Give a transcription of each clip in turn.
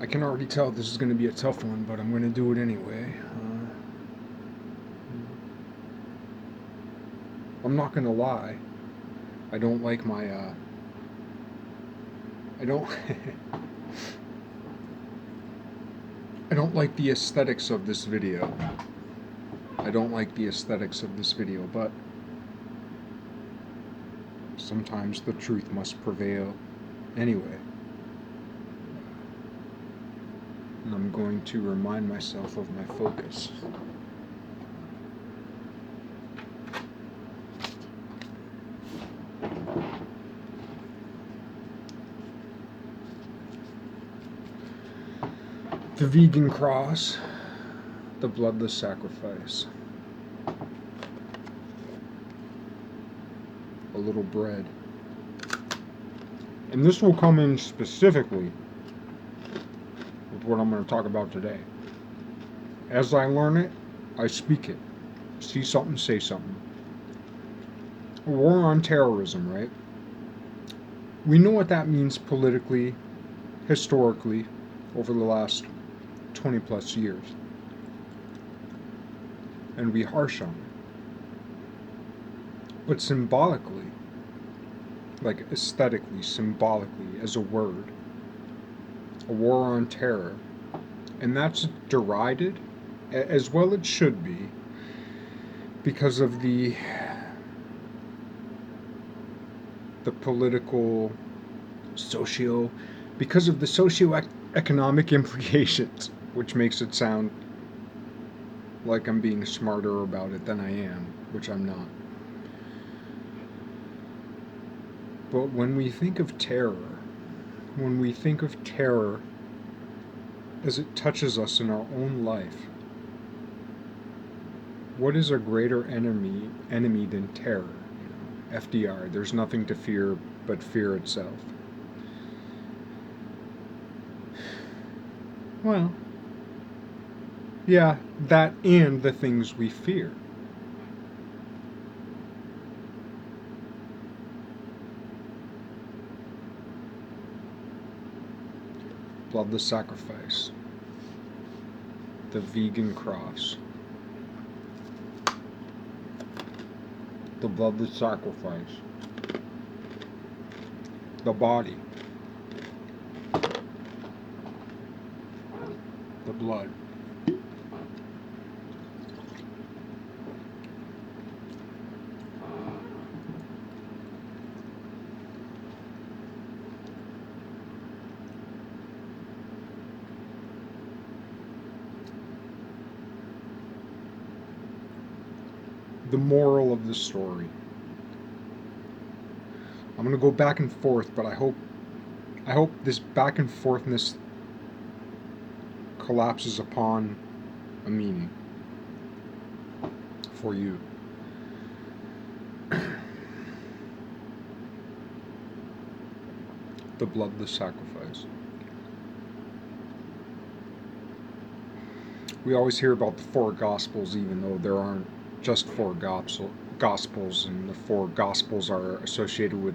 I can already tell this is going to be a tough one, but I'm going to do it anyway. I'm not going to lie. I don't like my. I don't. I don't like the aesthetics of this video. I don't like the aesthetics of this video, but sometimes the truth must prevail anyway. And I'm going to remind myself of my focus. The vegan cross, the bloodless sacrifice. A little bread. And this will come in specifically with what I'm going to talk about today. As I learn it, I speak it. See something, say something. A war on terrorism, right? We know what that means politically, historically, over the last 20 plus years. And we harsh on it. But symbolically, like aesthetically, symbolically, as a word, a war on terror, and that's derided, as well it should be, because of the political, because of the socio-economic implications, which makes it sound like I'm being smarter about it than I am, which I'm not. But when we think of terror as it touches us in our own life, what is a greater enemy than terror? FDR, there's nothing to fear but fear itself. Well, yeah, that and the things we fear. Bloodless sacrifice. The vegan cross. The bloodless sacrifice. The body. The blood. The moral of the story. I'm going to go back and forth, but I hope this back and forthness collapses upon a meaning for you. The bloodless sacrifice. We always hear about the four Gospels, even though there aren't just four Gospels, and the four Gospels are associated with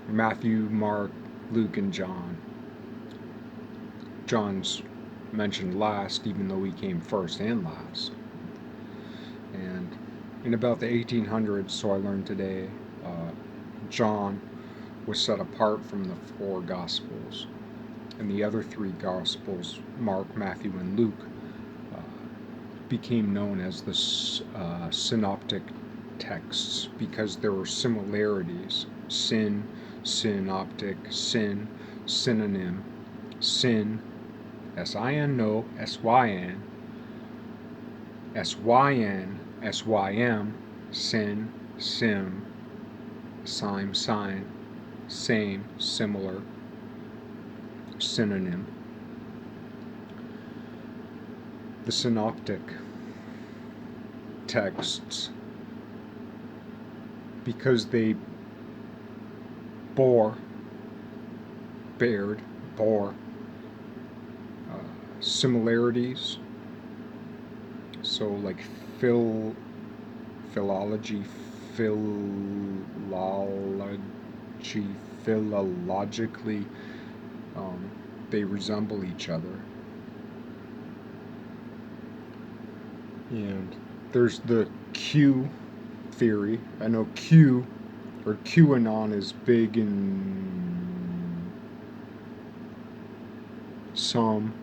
Matthew, Mark, Luke, and John. John's mentioned last, even though he came first and last. And in about the 1800s, so I learned today, John was set apart from the four Gospels. And the other three Gospels, Mark, Matthew, and Luke, became known as the synoptic texts because there were similarities. Synoptic, synonym, sin, S-I-N, no, S-Y-N, S-Y-N, S-Y-M, sin, sim, sign, same, similar, synonym. The synoptic texts, because they bore similarities, so like philologically, they resemble each other. And there's the Q theory. I know Q or QAnon is big in some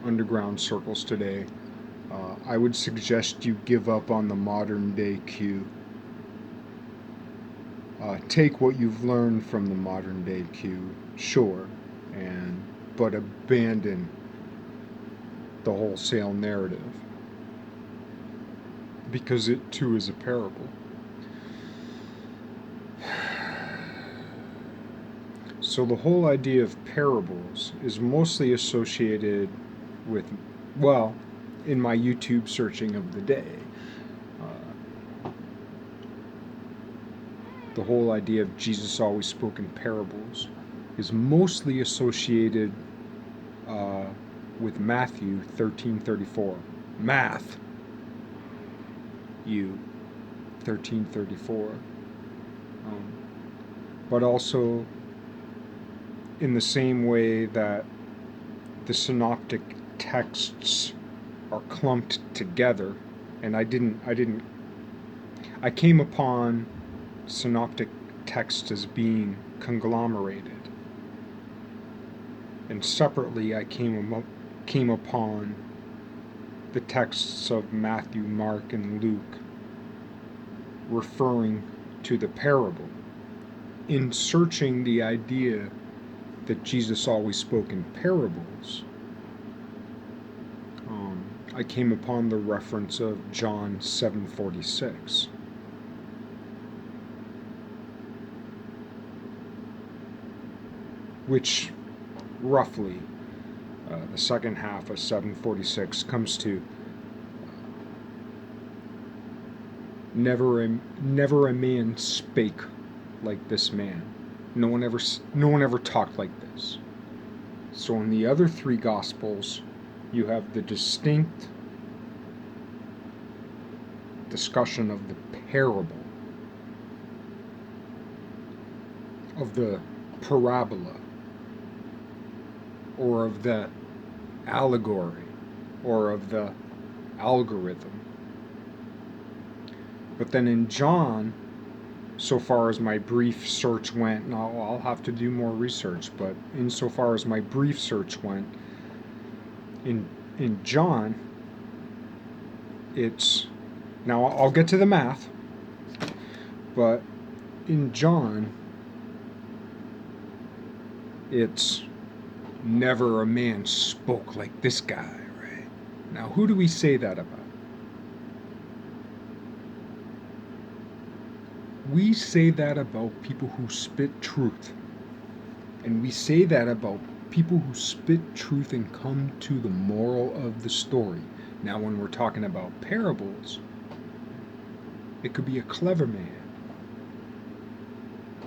underground circles today. I would suggest you give up on the modern day Q. Take what you've learned from the modern day Q, sure, but abandon the wholesale narrative, because it too is a parable. So the whole idea of parables is mostly associated with, well, in my YouTube searching of the day, the whole idea of Jesus always spoke in parables is mostly associated with Matthew 13:34. Math, you 13:34. But also in the same way that the synoptic texts are clumped together, and I came upon synoptic texts as being conglomerated, and separately I came upon the texts of Matthew, Mark, and Luke referring to the parable. In searching the idea that Jesus always spoke in parables, I came upon the reference of John 7:46. Which roughly, the second half of 7:46 comes to never a man spake like this man. No one ever talked like this. So in the other three Gospels, you have the distinct discussion of the parable, of the parabola, or of the allegory, or of the algorithm. But then in John, so far as my brief search went, now I'll have to do more research, but insofar as my brief search went, in John, it's, now I'll get to the math, but in John, it's never a man spoke like this guy, right? Now, who do we say that about? We say that about people who spit truth. And we say that about people who spit truth and come to the moral of the story. Now, when we're talking about parables, it could be a clever man.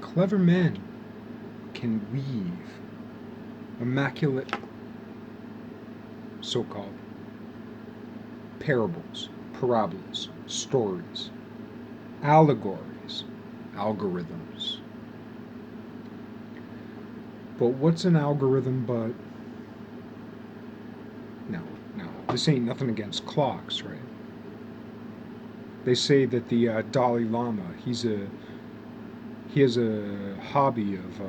Clever men can weave immaculate, so-called parables, parabolas, stories, allegories, algorithms. But what's an algorithm but... No, this ain't nothing against clocks, right? They say that the Dalai Lama, he has a hobby of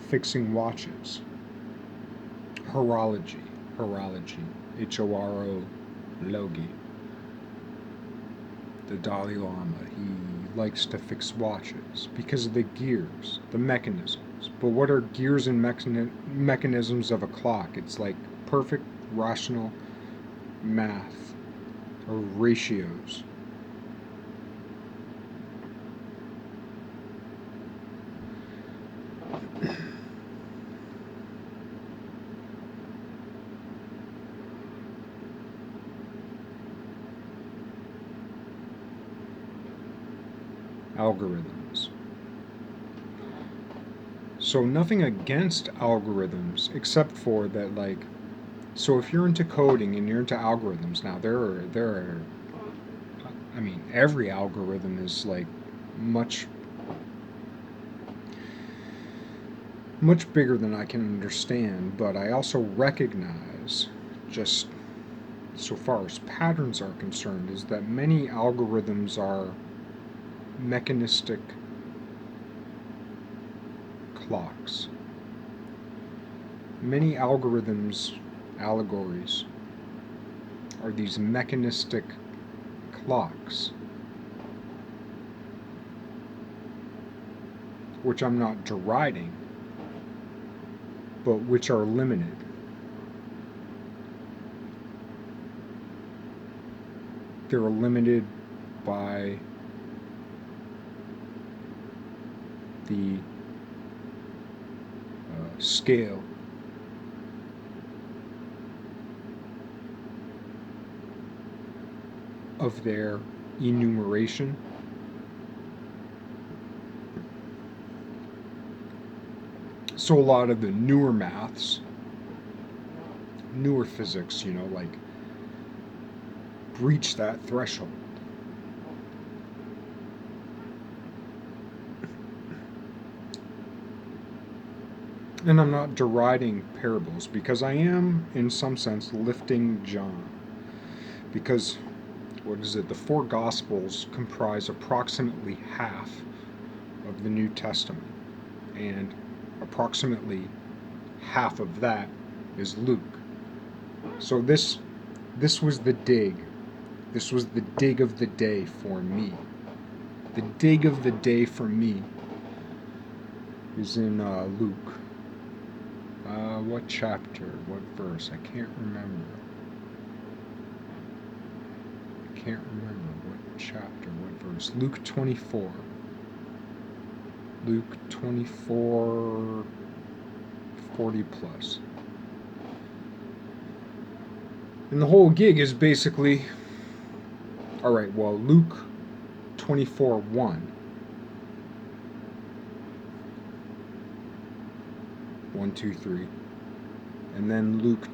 fixing watches. Horology, H-O-R-O-logy. The Dalai Lama, he likes to fix watches because of the gears, the mechanisms. But what are gears and mechanisms of a clock? It's like perfect rational math or ratios. Algorithms. So nothing against algorithms, except for that, like, so if you're into coding and you're into algorithms, now there are, I mean, every algorithm is like much, much bigger than I can understand, but I also recognize, just so far as patterns are concerned, is that many algorithms are mechanistic clocks. Many algorithms, allegories, are these mechanistic clocks, which I'm not deriding, but which are limited. They're limited by the scale of their enumeration. So a lot of the newer maths, newer physics, like breach that threshold. And I'm not deriding parables, because I am, in some sense, lifting John. Because, the four Gospels comprise approximately half of the New Testament. And approximately half of that is Luke. So this was the dig. This was the dig of the day for me. The dig of the day for me is in Luke. What chapter? What verse? I can't remember. What chapter, what verse. Luke 24. Luke 24, 40 plus. And the whole gig is basically, alright, well, Luke 24, 1. 1, 2, 3. And then Luke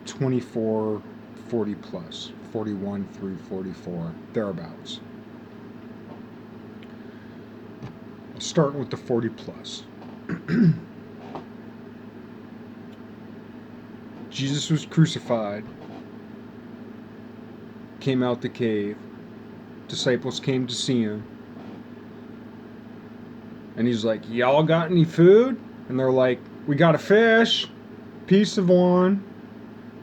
24, 40 plus. 41 through 44, thereabouts. I'll start with the 40 plus. Jesus was crucified, came out the cave, disciples came to see him, and he's like, y'all got any food? And they're like, we got a fish, piece of one.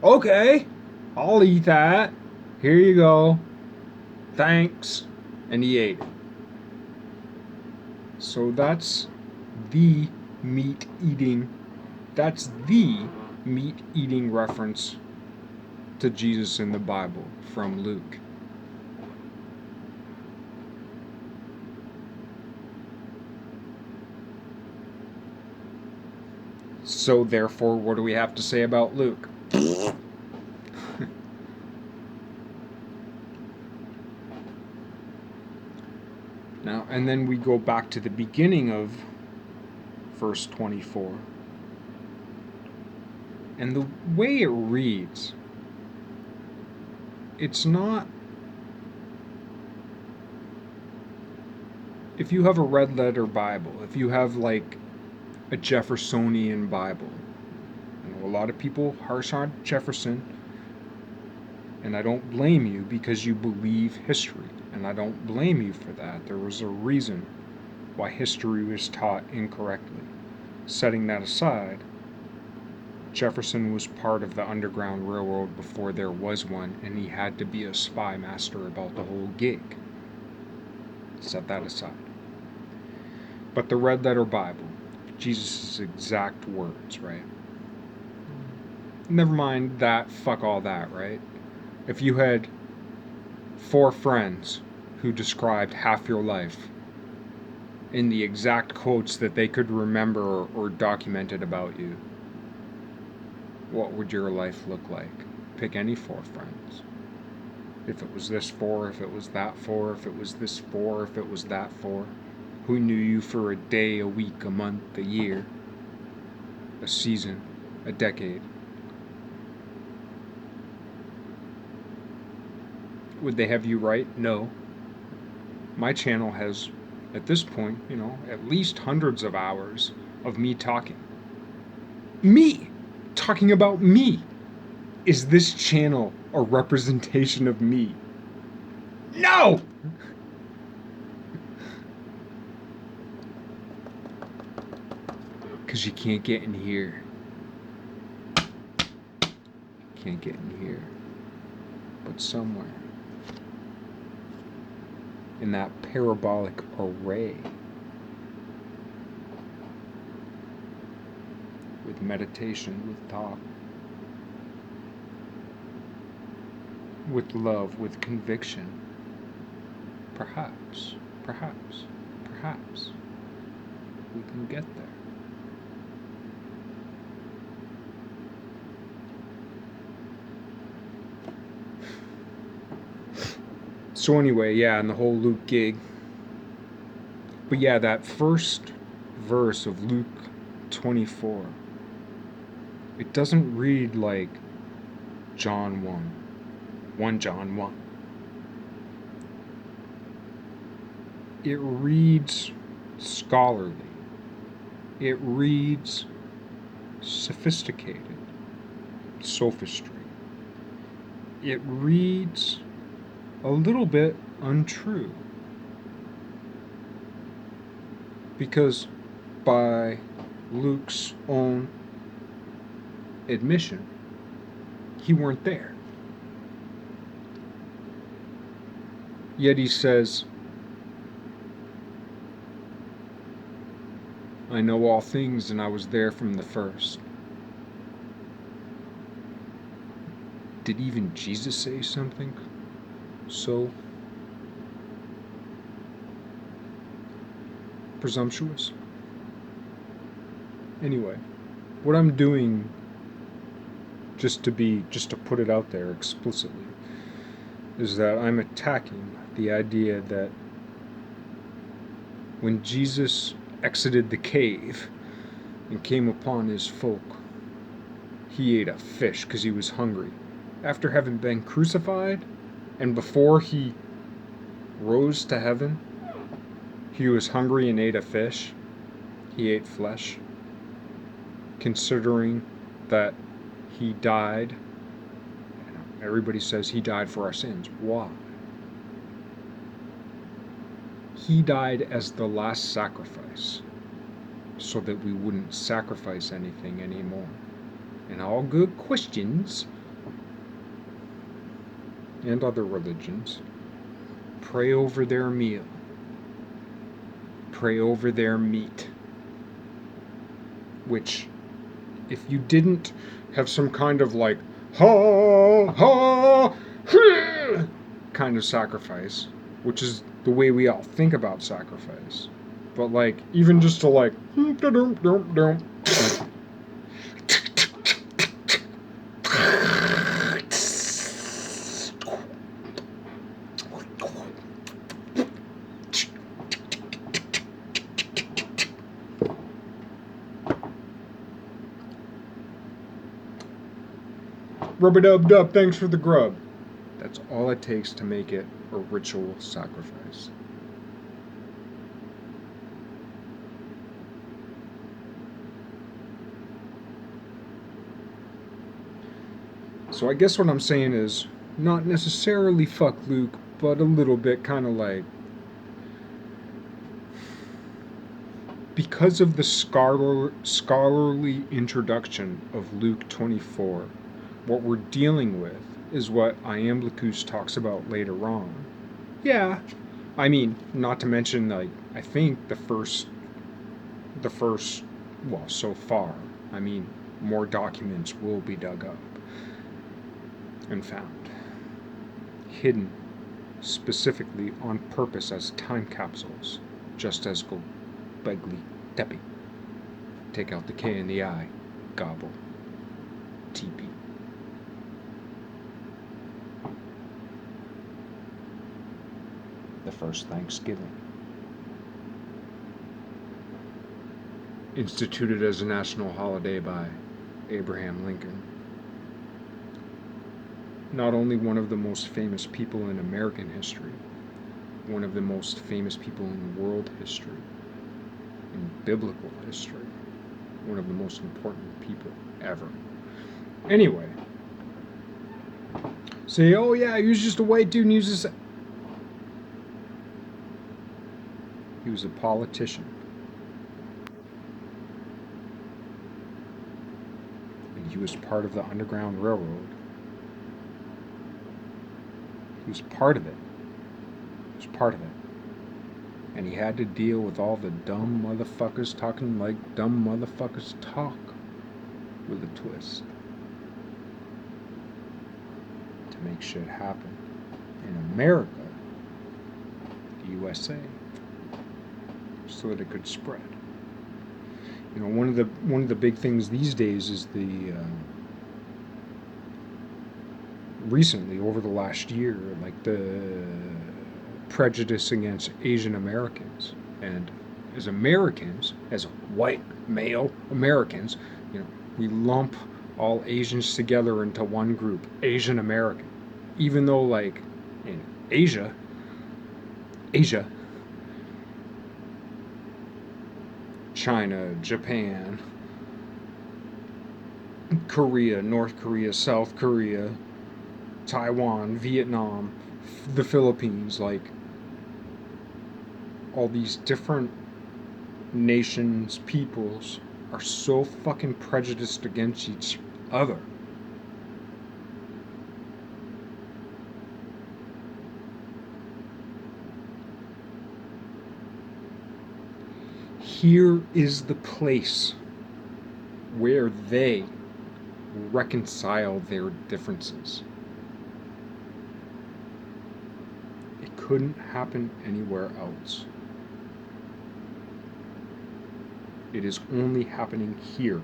Okay, I'll eat that. Here you go. Thanks. And he ate it. So that's the meat-eating reference to Jesus in the Bible from Luke. So therefore, what do we have to say about Luke? Now, and then we go back to the beginning of verse 24. And the way it reads, it's not, if you have a red letter Bible, if you have like a Jeffersonian Bible, I know a lot of people harsh on Jefferson, and I don't blame you because you believe history, and I don't blame you for that. There was a reason why history was taught incorrectly. Setting that aside, Jefferson was part of the Underground Railroad before there was one, and he had to be a spy master about the whole gig. Set that aside. But the red letter Bible, Jesus' exact words, right? Never mind that, fuck all that, right? If you had 4 friends who described half your life in the exact quotes that they could remember or documented about you, what would your life look like? Pick any 4 friends. If it was this 4, if it was that 4, if it was this 4, if it was that 4. Who knew you for a day, a week, a month, a year, a season, a decade? Would they have you right? No. My channel has, at this point, at least hundreds of hours of me talking. Me! Talking about me! Is this channel a representation of me? No! Because you can't get in here. Can't get in here. But somewhere in that parabolic array, with meditation, with talk, with love, with conviction, perhaps we can get there. So anyway, yeah, and the whole Luke gig. But yeah, that first verse of Luke 24, it doesn't read like John 1 John 1. It reads scholarly. It reads sophisticated, sophistry. It reads a little bit untrue. Because by Luke's own admission, he weren't there. Yet he says, I know all things and I was there from the first. Did even Jesus say something so presumptuous? Anyway, what I'm doing, just to put it out there explicitly, is that I'm attacking the idea that when Jesus exited the cave and came upon his folk, he ate a fish because he was hungry. After having been crucified and before he rose to heaven, he was hungry and ate a fish. He ate flesh, considering that he died. Everybody says he died for our sins. Why? He died as the last sacrifice, so that we wouldn't sacrifice anything anymore. And all good Christians and other religions pray over their meal, pray over their meat, which, if you didn't have some kind of like kind of sacrifice, which is the way we all think about sacrifice, but like even just to like rub-a-dub-dub, thanks for the grub. That's all it takes to make it a ritual sacrifice. So I guess what I'm saying is, not necessarily fuck Luke, but a little bit kind of like, because of the scholarly introduction of Luke 24, what we're dealing with is what Iamblichus talks about later on. Yeah, I mean, not to mention, like, I think the first, well, so far, I mean, more documents will be dug up and found, hidden specifically on purpose as time capsules, just as Gobekli Tepe. Take out the K and the I, gobble, TP. The first Thanksgiving, instituted as a national holiday by Abraham Lincoln. Not only one of the most famous people in American history, one of the most famous people in world history, in biblical history. one of the most important people ever. Anyway, say, oh yeah, he was just a white dude and he was just... He was a politician. And he was part of the Underground Railroad. He was part of it. He was part of it. And he had to deal with all the dumb motherfuckers talking like dumb motherfuckers talk, with a twist, to make shit happen in America, the USA, so that it could spread. You know, one of the big things these days is the recently, over the last year, like the prejudice against Asian Americans. And as Americans, as white male Americans, you know, we lump all Asians together into one group, Asian American. Even though, like, in Asia, China, Japan, Korea, North Korea, South Korea, Taiwan, Vietnam, the Philippines, like, all these different nations, peoples, are so fucking prejudiced against each other. Here is the place where they reconcile their differences. It couldn't happen anywhere else. It is only happening here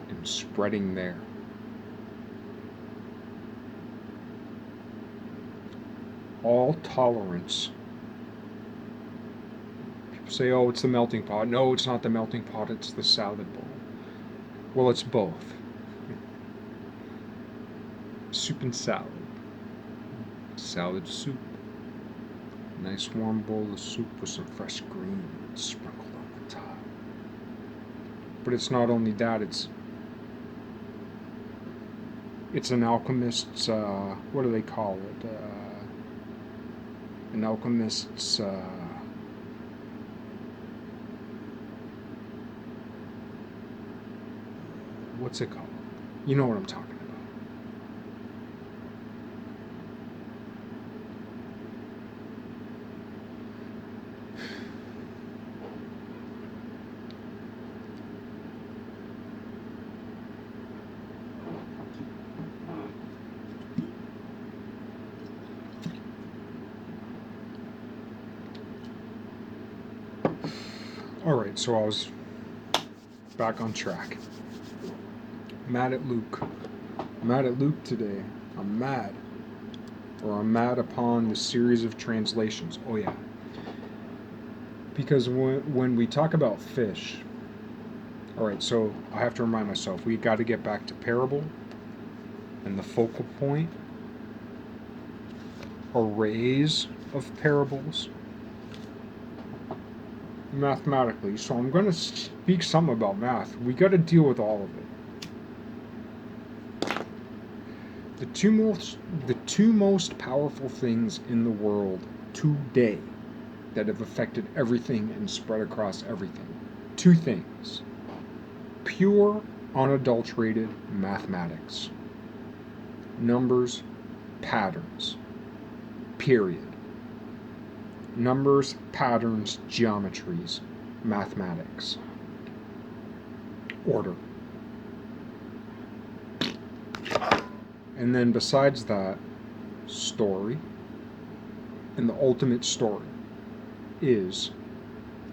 and spreading there. All tolerance. People say, oh, it's the melting pot. No, it's not the melting pot, it's the salad bowl. Well, it's both. Soup and salad. Salad soup. Nice warm bowl of soup with some fresh greens sprinkled on the top. But it's not only that, it's an alchemist's, what do they call it? An alchemist's, what's it called? You know what I'm talking about. Alright, so I was back on track. Mad at Luke. Mad at Luke today. I'm mad. Or I'm mad upon the series of translations. Oh yeah. Because when we talk about fish, alright, so I have to remind myself, we got to get back to parable and the focal point, arrays of parables, mathematically. So I'm going to speak some about math. We got to deal with all of it. The two most powerful things in the world today that have affected everything and spread across everything. Two things. Pure, unadulterated mathematics. Numbers, patterns. Period. Numbers, patterns, geometries, mathematics. Order. And then besides that, story. And the ultimate story is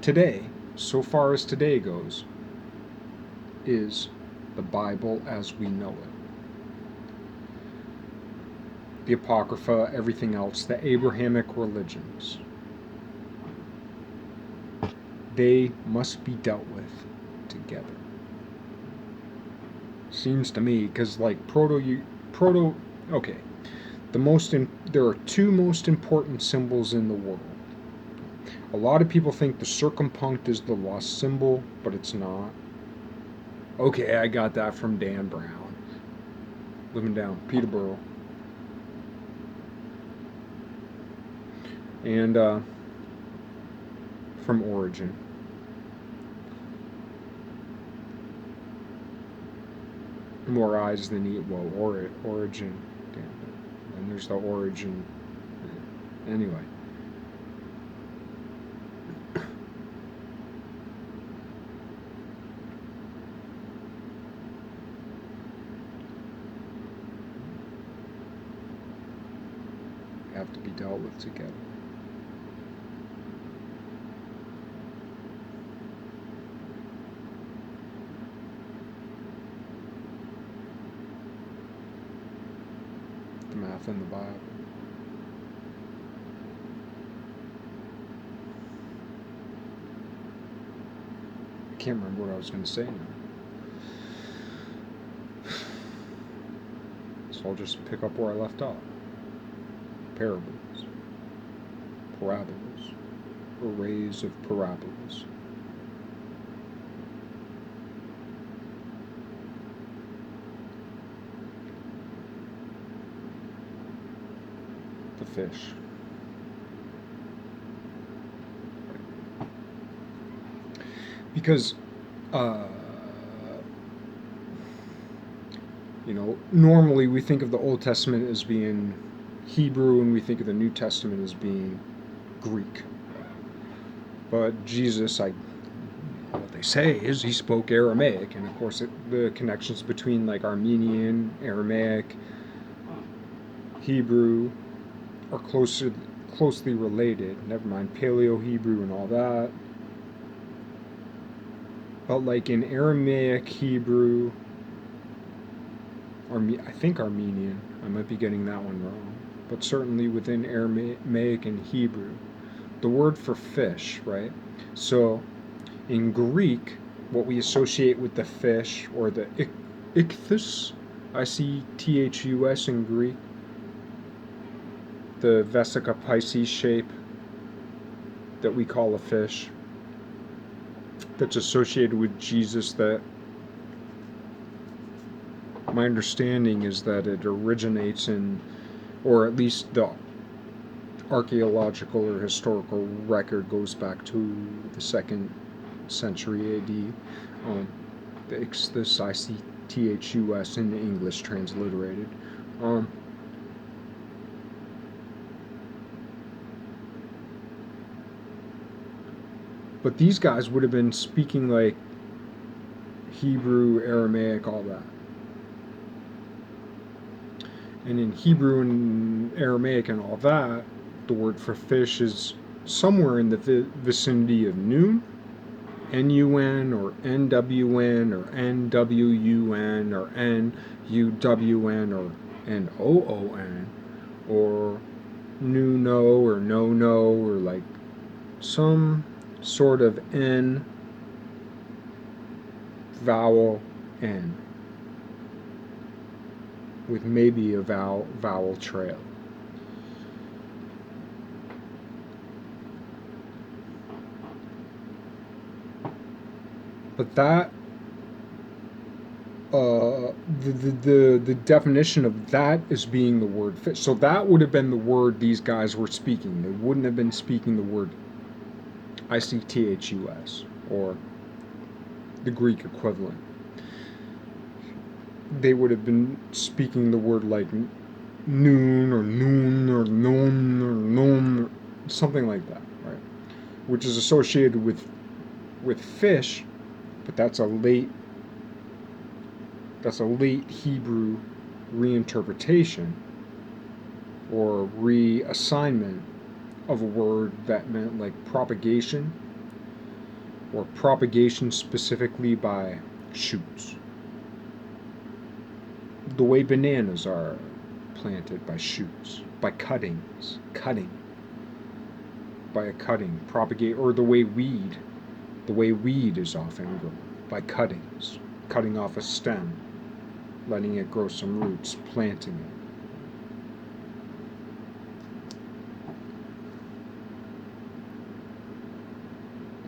today, so far as today goes, is the Bible as we know it. The Apocrypha, everything else, the Abrahamic religions. They must be dealt with together. Seems to me, because like okay, there are two most important symbols in the world. A lot of people think the circumpunct is the lost symbol, but it's not. Okay, I got that from Dan Brown, living down Peterborough. And from Origin. More eyes than eat. Well, Origin. Damn it. And there's the Origin. Anyway. Have to be dealt with together. The math in the Bible. I can't remember what I was going to say now. So I'll just pick up where I left off. Parables, parabolas, arrays of parabolas. The fish. Because, normally we think of the Old Testament as being Hebrew and we think of the New Testament as being Greek. But Jesus, what they say is he spoke Aramaic, and of course the connections between like Armenian, Aramaic, Hebrew are closely related. Never mind Paleo-Hebrew and all that. But like in Aramaic, Hebrew, I think Armenian, I might be getting that one wrong, but certainly within Aramaic and Hebrew, the word for fish, right? So in Greek, what we associate with the fish, or the ichthus, I-C-T-H-U-S in Greek, the Vesica Pisces shape that we call a fish, that's associated with Jesus, that my understanding is that it originates in, or at least the archaeological or historical record goes back to the 2nd century AD. The Ichthus, I-C-T-H-U-S in English transliterated. But these guys would have been speaking like Hebrew, Aramaic, all that. And in Hebrew and Aramaic and all that, the word for fish is somewhere in the vicinity of noon, N-U-N, or N-W-N, or N-W-U-N, or N-U-W-N, or N-O-O-N, or nu-no, or no-no, or like some sort of N vowel N with maybe a vowel trail. But that the definition of that is being the word fish. So that would have been the word these guys were speaking. They wouldn't have been speaking the word ICTHUS or the Greek equivalent. They would have been speaking the word like noon or noon or nom or nom, or something like that, right? Which is associated with fish, but that's a late Hebrew reinterpretation or reassignment of a word that meant like propagation, or propagation specifically by shoots. The way bananas are planted, by shoots, by cuttings, by a cutting, propagate, or the way weed is often grown, by cuttings, cutting off a stem, letting it grow some roots, planting it.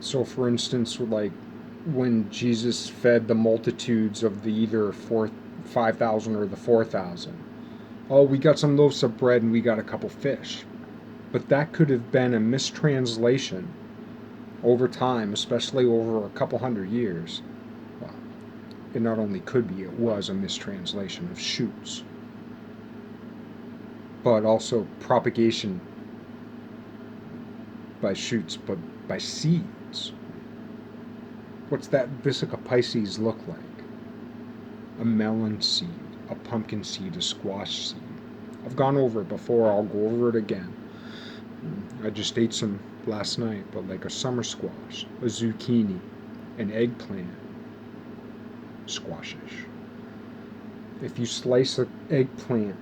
So for instance, like when Jesus fed the multitudes of the either 5,000 or the 4,000. Oh, we got some loaves of bread and we got a couple fish. But that could have been a mistranslation over time, especially over a couple hundred years. Well, it not only could be, it was a mistranslation of shoots, but also propagation by shoots, but by seeds. What's that Vesica Pisces look like? A melon seed, a pumpkin seed, a squash seed. I've gone over it before, I'll go over it again. I just ate some last night, but like a summer squash, a zucchini, an eggplant, squashish. If you slice an eggplant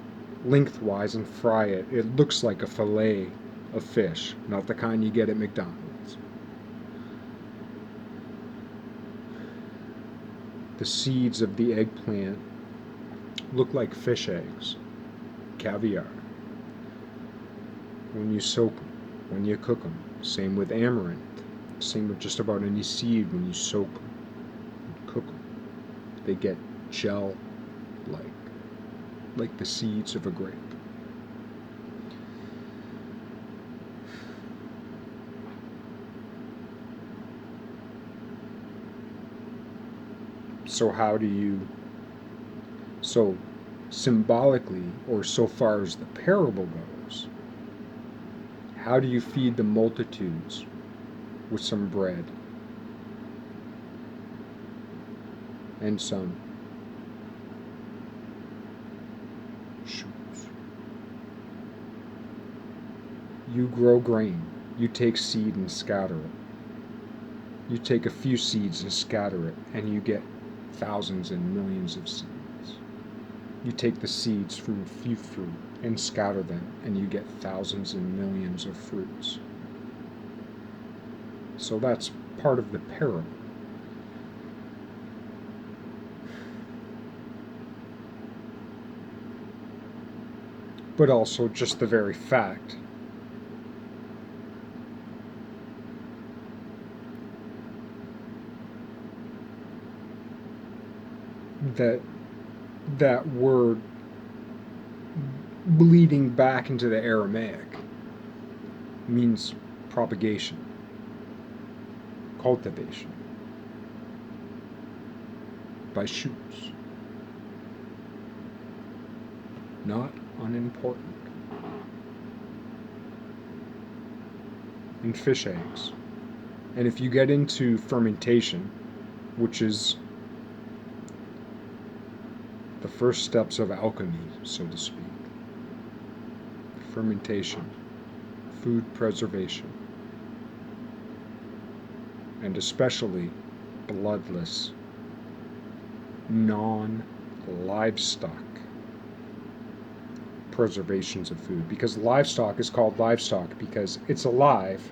lengthwise and fry it, it looks like a fillet of fish, not the kind you get at McDonald's. The seeds of the eggplant look like fish eggs, caviar. When you soak them, when you cook them. Same with amaranth. Same with just about any seed when you soak them and cook them. They get gel-like the seeds of a grape. So symbolically, or so far as the parable goes, how do you feed the multitudes with some bread and some shoots? You grow grain. You take seed and scatter it. You take a few seeds and scatter it, and you get thousands and millions of seeds. You take the seeds from a few fruit and scatter them, and you get thousands and millions of fruits. So that's part of the parable. But also just the very fact that that word bleeding back into the Aramaic means propagation, cultivation by shoots. Not unimportant. And fish eggs. And if you get into fermentation, which is the first steps of alchemy, so to speak, fermentation, food preservation, and especially bloodless, non-livestock preservations of food. Because livestock is called livestock because it's alive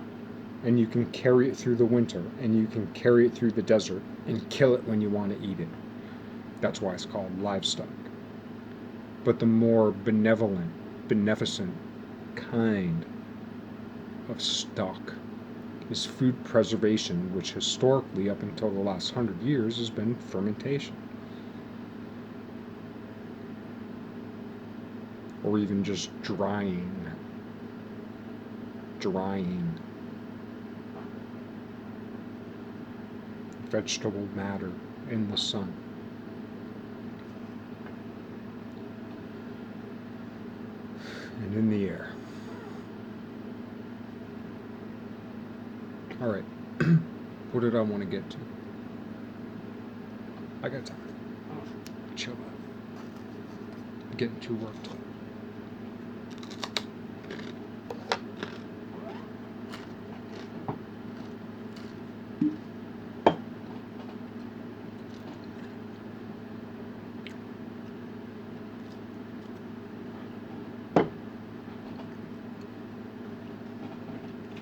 and you can carry it through the winter and you can carry it through the desert and kill it when you want to eat it. That's why it's called livestock. But the more beneficent kind of stock is food preservation, which historically, up until the last 100 years, has been fermentation. Or even just drying vegetable matter in the sun. And in the air. All right. What did I want to get to? I got time. Chill out. I'm getting too worked up.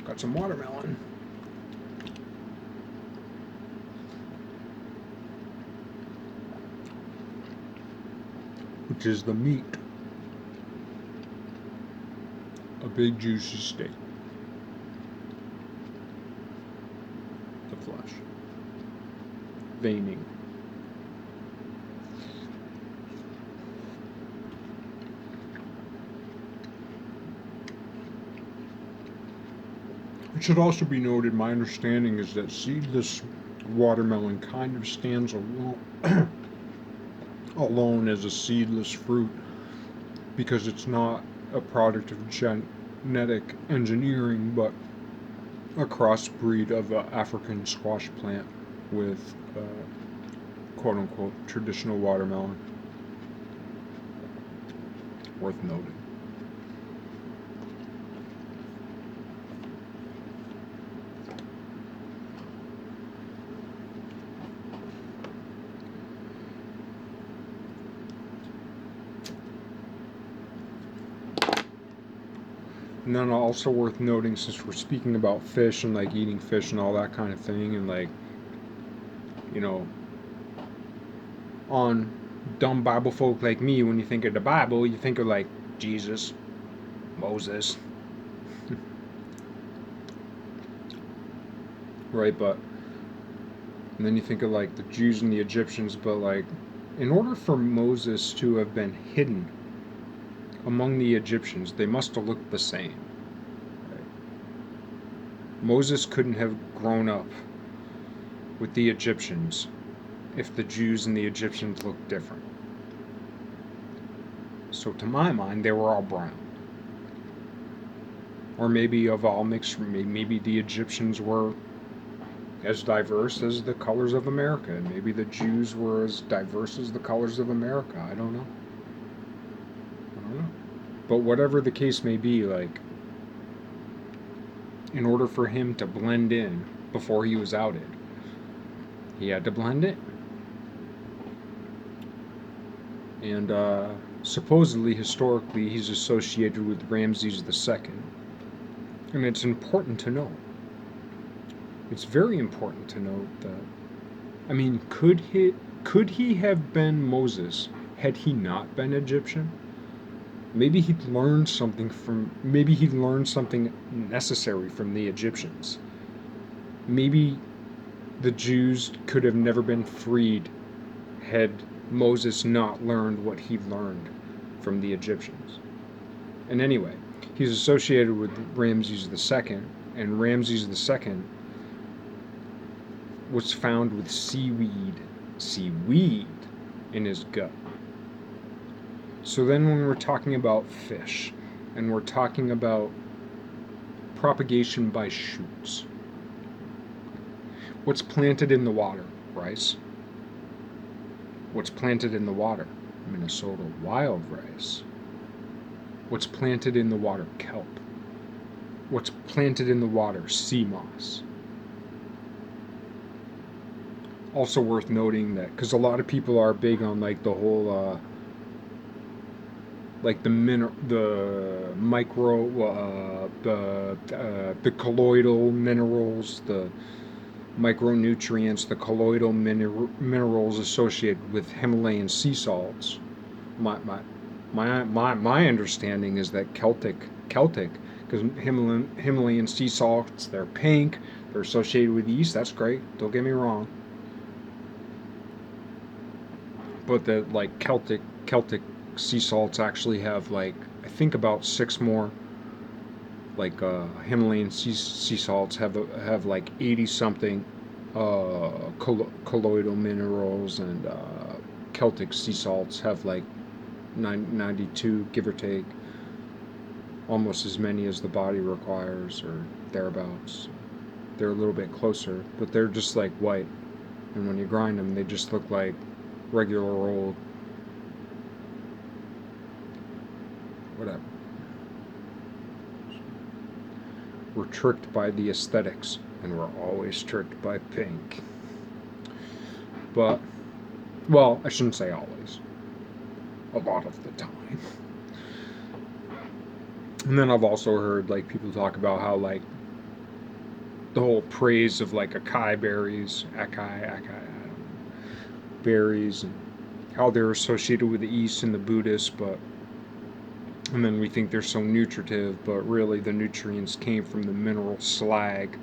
Got some watermelon. Which is the meat. A big juicy steak. The flesh. veining. It should also be noted, my understanding is that seedless watermelon kind of stands alone, alone as a seedless fruit because it's not a product of genetic engineering, but a crossbreed of an African squash plant with quote-unquote traditional watermelon. Worth noting. And then also worth noting, since we're speaking about fish and like eating fish and all that kind of thing, and like, you know, on dumb Bible folk like me, when you think of the Bible, you think of like Jesus, Moses, right? But and then you think of like the Jews and the Egyptians, but like, in order for Moses to have been hidden among the Egyptians, they must have looked the same. Right? Moses couldn't have grown up with the Egyptians if the Jews and the Egyptians looked different. So to my mind, they were all brown. Or maybe of all mixed, maybe the Egyptians were as diverse as the colors of America, and maybe the Jews were as diverse as the colors of America. I don't know. But whatever the case may be, like, in order for him to blend in before he was outed, he had to blend in. And supposedly, historically, he's associated with Ramses II. And it's important to note. It's very important to note that, I mean, could he have been Moses had he not been Egyptian? Maybe he learned something necessary from the Egyptians. Maybe the Jews could have never been freed had Moses not learned what he learned from the Egyptians. And anyway, he's associated with Ramses II, and Ramses II was found with seaweed in his gut. So then when we're talking about fish, and we're talking about propagation by shoots, what's planted in the water? Rice. What's planted in the water? Minnesota wild rice. What's planted in the water? Kelp. What's planted in the water? Sea moss. Also worth noting that, because a lot of people are big on like the whole like the colloidal minerals, the micronutrients, the colloidal minerals associated with Himalayan sea salts. My understanding is that Celtic, because Himalayan sea salts, they're pink, they're associated with yeast. That's great. Don't get me wrong. But that like Celtic sea salts actually have like, I think about 6 more, like Himalayan sea salts have like 80 something colloidal minerals, and Celtic sea salts have like 92, give or take, almost as many as the body requires, or thereabouts. They're a little bit closer, but they're just like white, and when you grind them, they just look like regular old whatever. We're tricked by the aesthetics, and we're always tricked by pink. But, well, I shouldn't say always. A lot of the time. And then I've also heard like people talk about how like the whole praise of like acai berries, berries, and how they're associated with the East and the Buddhists, and then we think they're so nutritive, but really the nutrients came from the mineral slag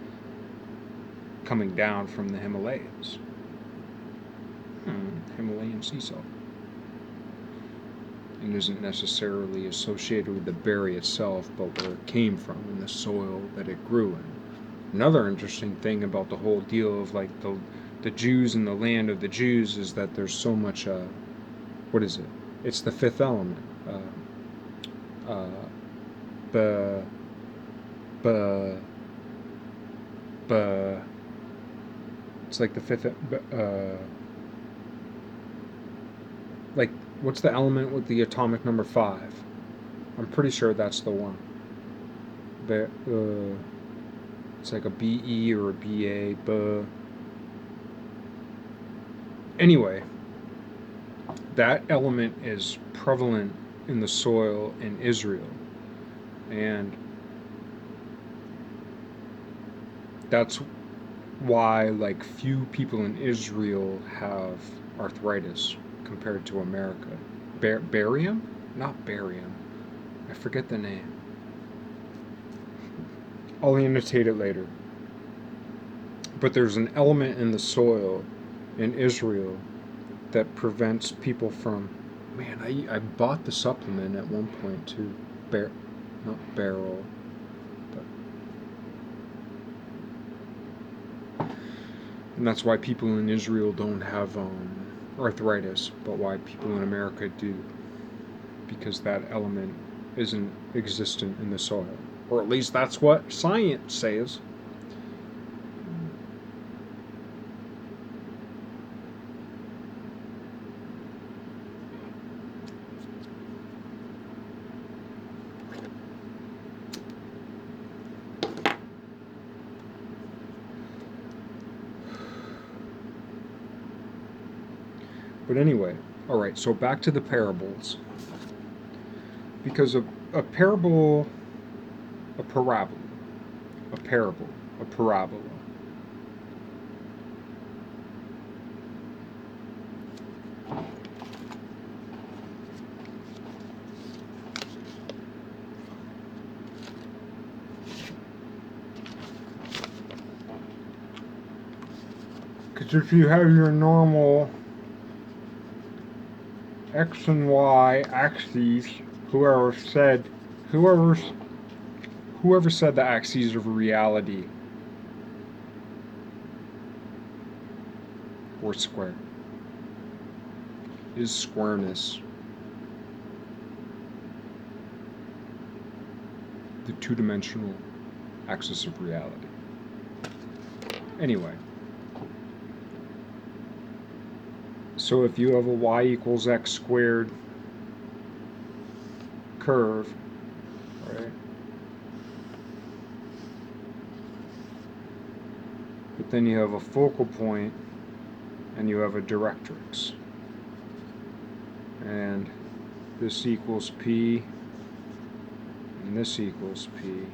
coming down from the Himalayas. Himalayan sea salt. And isn't necessarily associated with the berry itself, but where it came from and the soil that it grew in. Another interesting thing about the whole deal of like the Jews and the land of the Jews is that there's so much what is it? It's the fifth element. The it's like the fifth like what's the element with the atomic number 5? I'm pretty sure that's the one. It's like a BE or a BA. Anyway, that element is prevalent in the soil in Israel, and that's why like few people in Israel have arthritis compared to America. Barium? Not barium. I forget the name. I'll annotate it later. But there's an element in the soil in Israel that prevents people from... Man, I bought the supplement at one point too. Not Barrel. And that's why people in Israel don't have arthritis, but why people in America do. Because that element isn't existent in the soil. Or at least that's what science says. But anyway, alright, so back to the parables. Because a parabola, because if you have your normal X and Y axes, whoever said the axes of reality were square. Is squareness the two-dimensional axis of reality? Anyway, so if you have a y equals x squared curve, right? But then you have a focal point and you have a directrix. And this equals P and this equals P.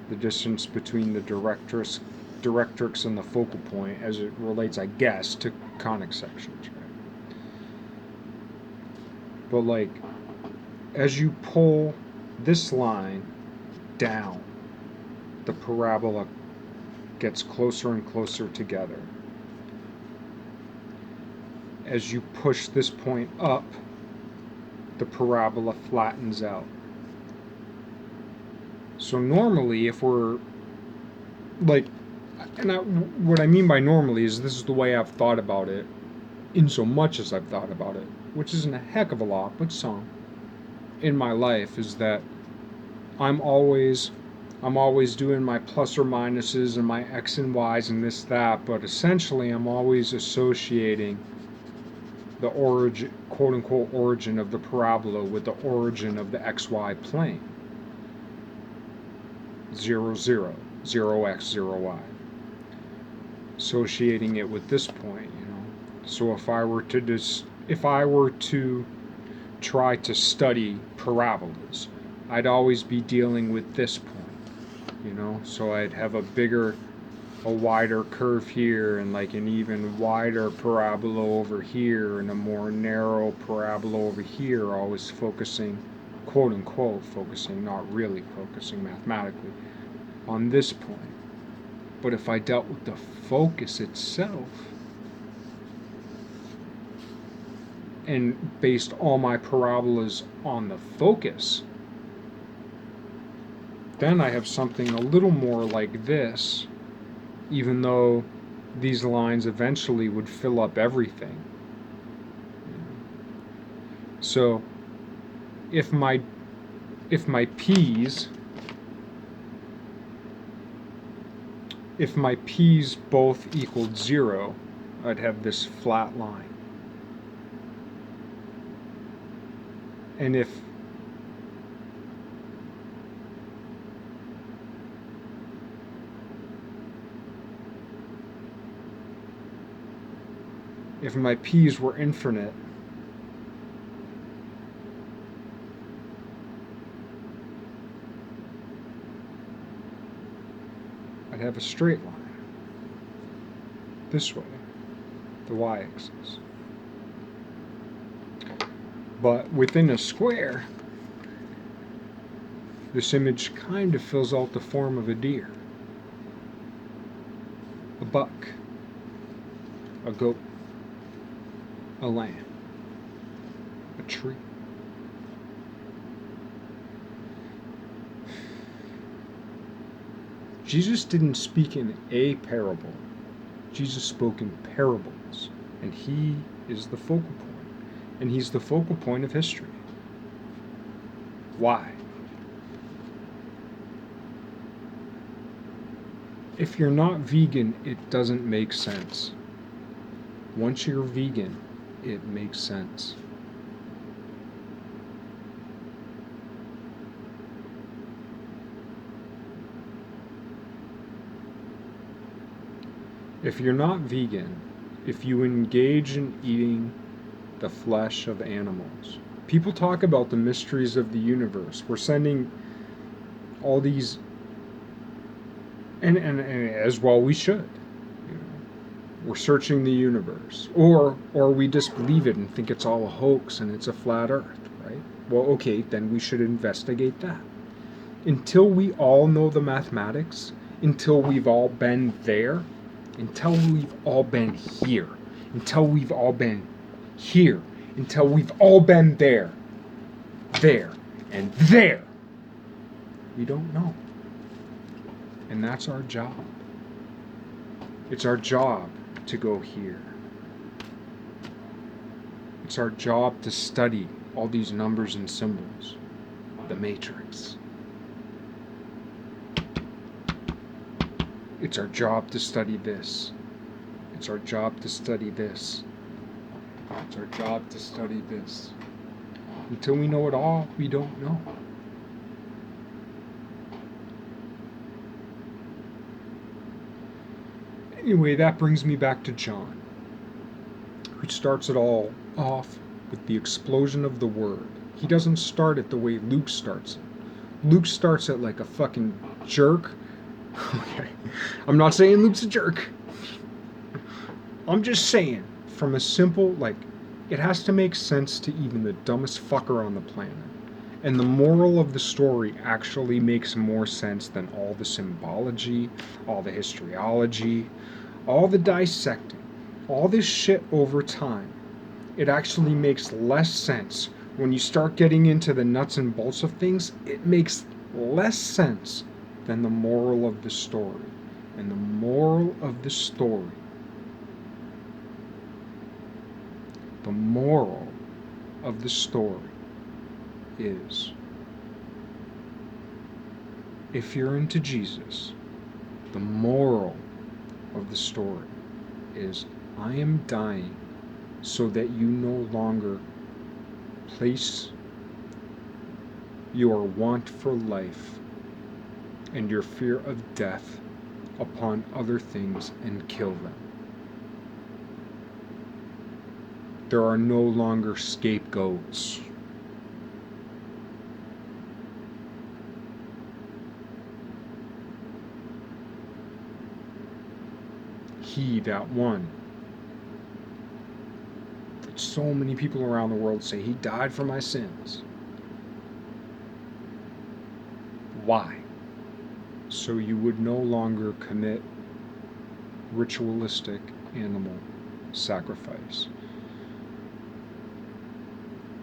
The distance between the directrix and the focal point as it relates, I guess, to conic sections, right? But like, as you pull this line down, the parabola gets closer and closer together. As you push this point up, the parabola flattens out. So normally, if we're like, what I mean by normally is this is the way I've thought about it, in so much as I've thought about it, which isn't a heck of a lot, but some, in my life, is that I'm always doing my plus or minuses and my x and y's and this, that, but essentially I'm always associating the origin, quote unquote, origin of the parabola with the origin of the xy plane. 0, 0, 0x, 0y. Associating it with this point, you know. So if I were to try to study parabolas, I'd always be dealing with this point, you know. So I'd have a wider curve here, and like an even wider parabola over here, and a more narrow parabola over here, always focusing, quote unquote, focusing, not really focusing mathematically, on this point. But if I dealt with the focus itself, and based all my parabolas on the focus, then I have something a little more like this, even though these lines eventually would fill up everything. So if my p's both equaled 0, I'd have this flat line. And if my p's were infinite, I'd have a straight line this way, the y-axis. But within a square, this image kind of fills out the form of a deer, a buck, a goat, a lamb, a tree. Jesus didn't speak in a parable. Jesus spoke in parables, and he is the focal point, and he's the focal point of history. Why? If you're not vegan, it doesn't make sense. Once you're vegan, it makes sense. If you're not vegan, if you engage in eating the flesh of animals, people talk about the mysteries of the universe. We're sending all these, and as well we should. We're searching the universe, or we disbelieve it and think it's all a hoax and it's a flat earth, right? Well, okay, then we should investigate that. Until we all know the mathematics, until we've all been there, until we've all been here, until we've all been here, until we've all been there, and there, we don't know. And that's our job. It's our job to go here. It's our job to study all these numbers and symbols, the matrix. It's our job to study this. It's our job to study this. It's our job to study this. Until we know it all, we don't know. Anyway, that brings me back to John, who starts it all off with the explosion of the word. He doesn't start it the way Luke starts it. Luke starts it like a fucking jerk. Okay, I'm not saying Luke's a jerk. I'm just saying, from a simple, it has to make sense to even the dumbest fucker on the planet. And the moral of the story actually makes more sense than all the symbology, all the historiology, all the dissecting, all this shit over time. It actually makes less sense. When you start getting into the nuts and bolts of things, it makes less sense than the moral of the story. And the moral of the story, is, if you're into Jesus, the moral of the story is, I am dying so that you no longer place your want for life and your fear of death upon other things and kill them. There are no longer scapegoats. He, that one, that so many people around the world say, he died for my sins. Why? So you would no longer commit ritualistic animal sacrifice.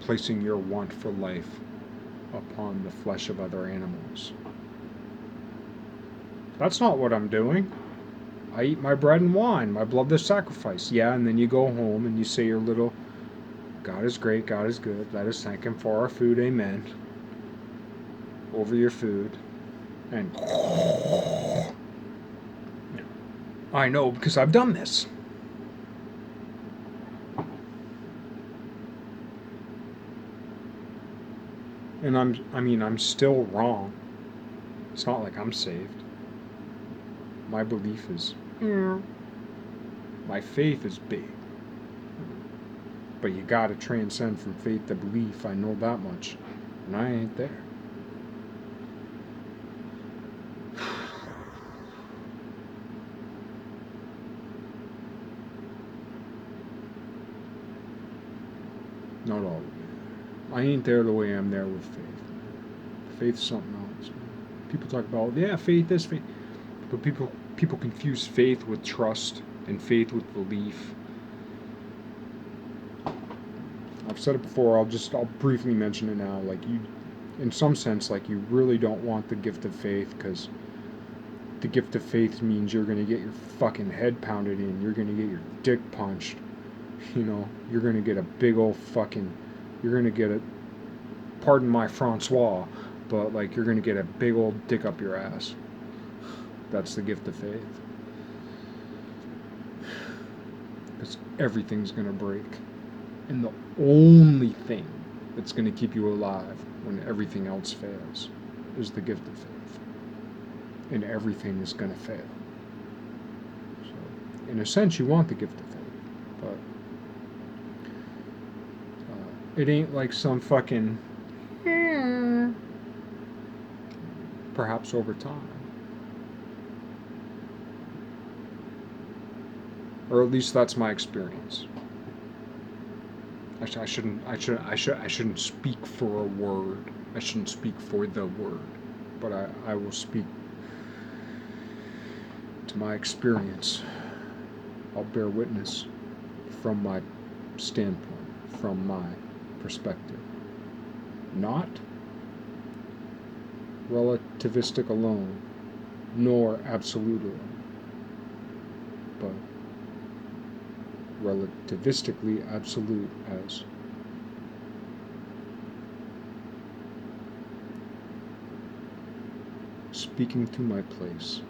placing your want for life upon the flesh of other animals. That's not what I'm doing. I eat my bread and wine, my blood is sacrifice. Yeah, and then you go home and you say your little, God is great, God is good, let us thank Him for our food, amen, over your food. And I know because I've done this. And I'm still wrong. It's not like I'm saved. My belief is, my faith is big. But you gotta transcend from faith to belief, I know that much. And I ain't there. Not all the way. I ain't there the way I'm there with faith. Faith's something else. People talk about, yeah, faith is faith. But people confuse faith with trust and faith with belief. I've said it before, I'll briefly mention it now. Like, you, in some sense, like, you really don't want the gift of faith, because the gift of faith means you're going to get your fucking head pounded in, you're going to get your dick punched, you're going to get a big old fucking, you're going to get a, pardon my Francois, but like, you're going to get a big old dick up your ass. That's the gift of faith. Because everything's going to break. And the only thing that's going to keep you alive when everything else fails is the gift of faith. And everything is going to fail. So, in a sense, you want the gift of faith. But it ain't like some fucking, perhaps over time. Or at least that's my experience. I shouldn't speak for a word. I shouldn't speak for the word. But I will speak to my experience. I'll bear witness from my standpoint, from my perspective. Not relativistic alone, nor absolute alone, but relativistically absolute as speaking to my place.